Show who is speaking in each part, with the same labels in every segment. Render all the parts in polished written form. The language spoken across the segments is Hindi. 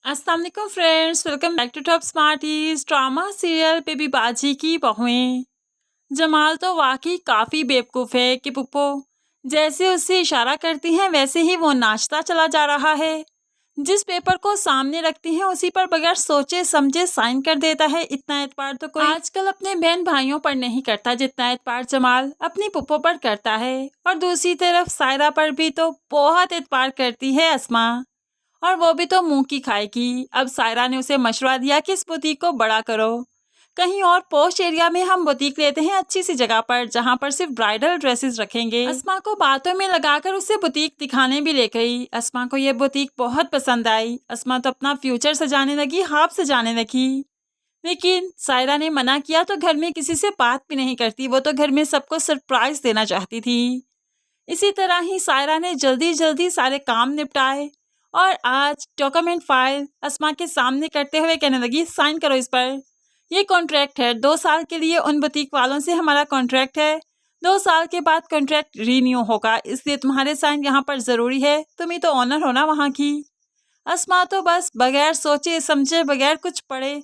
Speaker 1: अस्सलाम वालेकुम friends, welcome back to top smarties. Drama serial Baby Baji की बहुएं। जमाल तो वाकई काफी बेवकूफ है कि पुप्पो जैसे उसे इशारा करती हैं वैसे ही वो नाचता चला जा रहा है। जिस पेपर को सामने रखती हैं उसी पर बगैर सोचे समझे साइन कर देता है। इतना एतबार तो कोई आजकल अपने बहन भाइयों पर नहीं करता जितना एतबार जमाल अपनी पुप्पो पर करता है। और दूसरी तरफ सायरा पर भी तो बहुत एतबार करती है अस्मा, और वो भी तो मुंह की खाएगी। अब सायरा ने उसे मशवरा दिया कि इस बुटीक को बड़ा करो, कहीं और पोश एरिया में हम बुटीक लेते हैं, अच्छी सी जगह पर जहाँ पर सिर्फ ब्राइडल ड्रेसेस रखेंगे। अस्मा को बातों में लगाकर उसे बुटीक दिखाने भी ले गई। अस्मा को ये बुटीक बहुत पसंद आई। अस्मा तो अपना फ्यूचर सजाने लगी, हाफ सजाने लगी। लेकिन सायरा ने मना किया तो घर में किसी से बात भी नहीं करती। वो तो घर में सबको सरप्राइज देना चाहती थी। इसी तरह ही सायरा ने जल्दी जल्दी सारे काम निपटाए और आज डॉक्यूमेंट फाइल अस्मा के सामने करते हुए कहने लगी, साइन करो इस पर। ये कॉन्ट्रैक्ट है, 2 साल के लिए उन बुटीक वालों से हमारा कॉन्ट्रैक्ट है। 2 साल के बाद कॉन्ट्रैक्ट रीन्यू होगा, इसलिए तुम्हारे साइन यहाँ पर जरूरी है। तुम ही तो ऑनर हो ना वहाँ की। अस्मा तो बस बगैर सोचे समझे बगैर कुछ पढ़े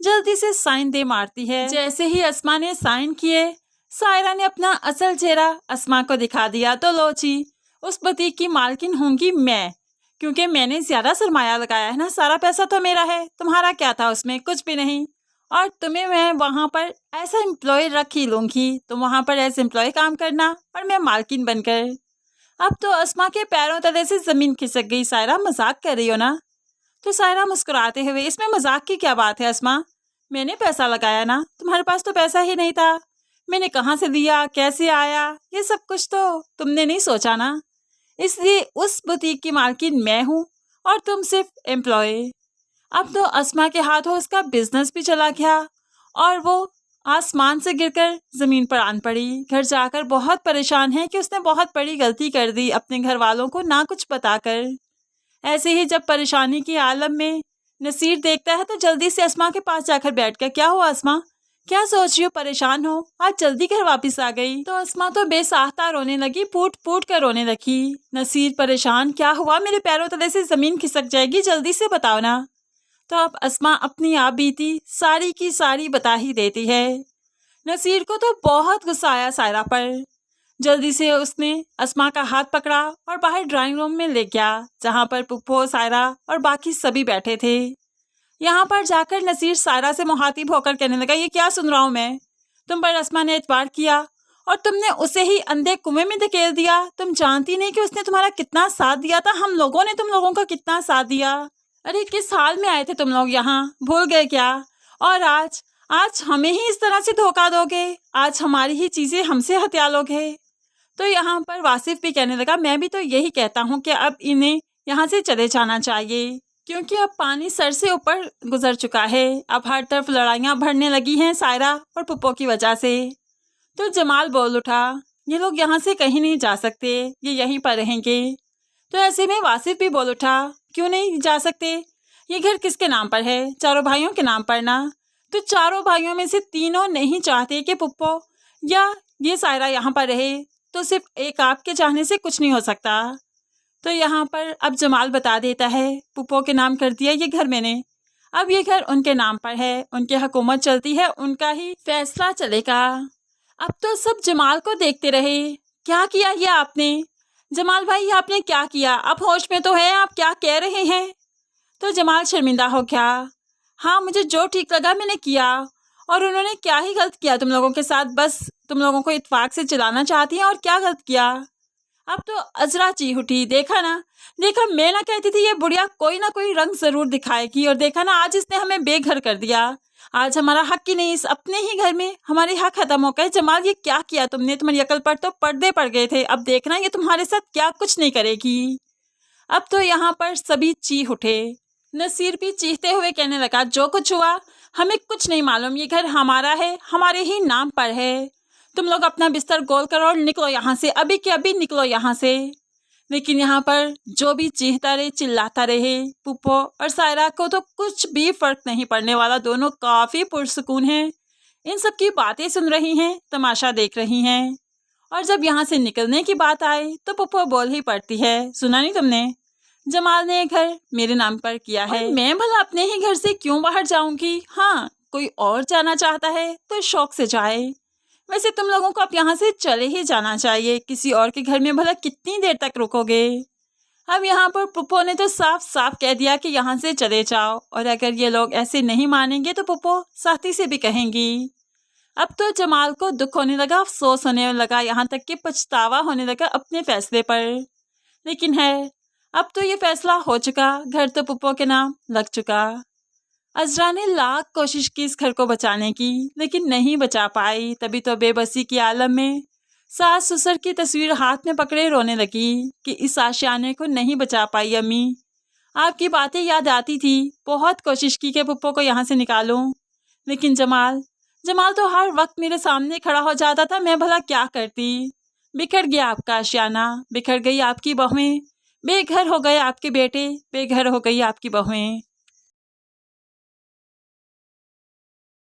Speaker 1: जल्दी से साइन दे मारती है। जैसे ही अस्मा ने साइन किए, सायरा ने अपना असल चेहरा अस्मा को दिखा दिया। तो लो जी, उस बुटीक की मालकिन होंगी मैं, क्योंकि मैंने ज्यादा सरमाया लगाया है ना। सारा पैसा तो मेरा है, तुम्हारा क्या था उसमें? कुछ भी नहीं। और तुम्हें मैं वहाँ पर ऐसा एम्प्लॉय रख ही लूंगी, तुम वहाँ पर एज एम्प्लॉय काम करना और मैं मालकिन बनकर। अब तो अस्मा के पैरों तले से जमीन खिसक गई। सायरा, मजाक कर रही हो ना? तो सायरा मुस्कुराते हुए, इसमें मजाक की क्या बात है अस्मा, मैंने पैसा लगाया ना, तुम्हारे पास तो पैसा ही नहीं था। मैंने कहाँ से दिया, कैसे आया, ये सब कुछ तो तुमने नहीं सोचा ना। इसलिए उस बुटीक की मालकिन मैं हूँ और तुम सिर्फ एम्प्लॉय। अब तो अस्मा के हाथों उसका बिजनेस भी चला गया और वो आसमान से गिरकर जमीन पर आन पड़ी। घर जाकर बहुत परेशान है कि उसने बहुत बड़ी गलती कर दी अपने घर वालों को ना कुछ बताकर। ऐसे ही जब परेशानी की आलम में नसीर देखता है तो जल्दी से अस्मा के पास जाकर बैठ गया। क्या हुआ अस्मा, क्या सोच रही हो, परेशान हो? आज जल्दी घर वापस आ गई। तो अस्मा तो बेसाख्ता रोने लगी, फूट फूट कर रोने लगी। नसीर परेशान, क्या हुआ, मेरे पैरों तले से जमीन खिसक जाएगी, जल्दी से बताओ ना। तो अब अस्मा अपनी आप बीती सारी की सारी बता ही देती है। नसीर को तो बहुत गुस्सा आया सायरा पर। जल्दी से उसने अस्मा का हाथ पकड़ा और बाहर ड्राइंग रूम में ले गया, जहाँ पर पुप्पो, सायरा और बाकी सभी बैठे थे। यहाँ पर जाकर नसीर सायरा से मुहातिब होकर कहने लगा, ये क्या सुन रहा हूँ मैं? तुम पर अस्मा ने एतबार किया और तुमने उसे ही अंधे कुएं में धकेल दिया। तुम जानती नहीं कि उसने तुम्हारा कितना साथ दिया था, हम लोगों ने तुम लोगों का कितना साथ दिया। अरे किस हाल में आए थे तुम लोग यहाँ, भूल गए क्या? और आज आज हमें ही इस तरह से धोखा दोगे? आज हमारी ही चीजें हमसे हत्या लोगे? तो यहाँ पर वासिफ भी कहने लगा, मैं भी तो यही कहता हूँ कि अब इन्हें यहाँ से चले जाना चाहिए, क्योंकि अब पानी सर से ऊपर गुजर चुका है। अब हर तरफ लड़ाइयाँ बढ़ने लगी हैं सायरा और पुप्पो की वजह से। तो जमाल बोल उठा, ये लोग यहाँ से कहीं नहीं जा सकते, ये यहीं पर रहेंगे। तो ऐसे में वासिफ भी बोल उठा, क्यों नहीं जा सकते? ये घर किसके नाम पर है? चारों भाइयों के नाम पर ना। तो चारों भाइयों में से तीनों नहीं चाहते कि पुप्पो या ये सायरा यहाँ पर रहे, तो सिर्फ एक आपके चाहने से कुछ नहीं हो सकता। तो यहाँ पर अब जमाल बता देता है, पुप्पो के नाम कर दिया ये घर मैंने, अब ये घर उनके नाम पर है, उनकी हुकूमत चलती है, उनका ही फैसला चलेगा। अब तो सब जमाल को देखते रहे, क्या किया ये आपने? जमाल भाई, आपने क्या किया? आप होश में तो है, आप क्या कह रहे हैं? तो जमाल शर्मिंदा हो गया। हाँ, मुझे जो ठीक लगा मैंने किया। और उन्होंने क्या ही गलत किया तुम लोगों के साथ? बस तुम लोगों को इत्तेफाक से चलाना चाहती हैं, और क्या गलत किया? अब तो अजरा चीख उठी, देखा ना, देखा मैं ना कहती थी ये बुढ़िया कोई ना कोई रंग जरूर दिखाएगी, और देखा ना आज इसने हमें बेघर कर दिया। आज हमारा हक ही नहीं, इस अपने ही घर में हमारे हक खत्म हो गए। जमाल, ये क्या किया तुमने? तुम्हारी अकल पर तो पर्दे पड़ गए थे, अब देखना ये तुम्हारे साथ क्या कुछ नहीं करेगी। अब तो यहाँ पर सभी चीख उठे। नसीर भी चीखते हुए कहने लगा, जो कुछ हुआ हमें कुछ नहीं मालूम, ये घर हमारा है, हमारे ही नाम पर है। तुम लोग अपना बिस्तर गोल करो और निकलो यहाँ से, अभी के अभी निकलो यहाँ से। लेकिन यहाँ पर जो भी चीखता रहे, चिल्लाता रहे, पुप्पो और सायरा को तो कुछ भी फर्क नहीं पड़ने वाला। दोनों काफी पुरसुकून हैं, इन सब की बातें सुन रही हैं, तमाशा देख रही हैं। और जब यहाँ से निकलने की बात आए तो पुप्पो बोल ही पड़ती है, सुना नहीं तुमने? जमाल ने घर मेरे नाम पर किया है, मैं भला अपने ही घर से क्यों बाहर जाऊंगी। हाँ, कोई और जाना चाहता है तो शौक से जाए। वैसे तुम लोगों को अब यहाँ से चले ही जाना चाहिए। किसी और के घर में भला कितनी देर तक रुकोगे। अब यहाँ पर पुप्पो ने तो साफ साफ कह दिया कि यहाँ से चले जाओ, और अगर ये लोग ऐसे नहीं मानेंगे तो पुप्पो साथी से भी कहेंगी। अब तो जमाल को दुख होने लगा, अफसोस होने लगा, यहाँ तक कि पछतावा होने लगा अपने फैसले पर। लेकिन है, अब तो ये फैसला हो चुका, घर तो पुप्पो के नाम लग चुका। अजरा ने लाख कोशिश की इस घर को बचाने की, लेकिन नहीं बचा पाई। तभी तो बेबसी की आलम में सास ससुर की तस्वीर हाथ में पकड़े रोने लगी कि इस आशियाने को नहीं बचा पाई। अम्मी, आपकी बातें याद आती थी, बहुत कोशिश की कि पुप्पो को यहाँ से निकालूं, लेकिन जमाल तो हर वक्त मेरे सामने खड़ा हो जाता था। मैं भला क्या करती। बिखर गया आपका आशियाना, बिखर गई आपकी बहुएं, बेघर हो गए आपके बेटे, बेघर हो गई आपकी बहुएं।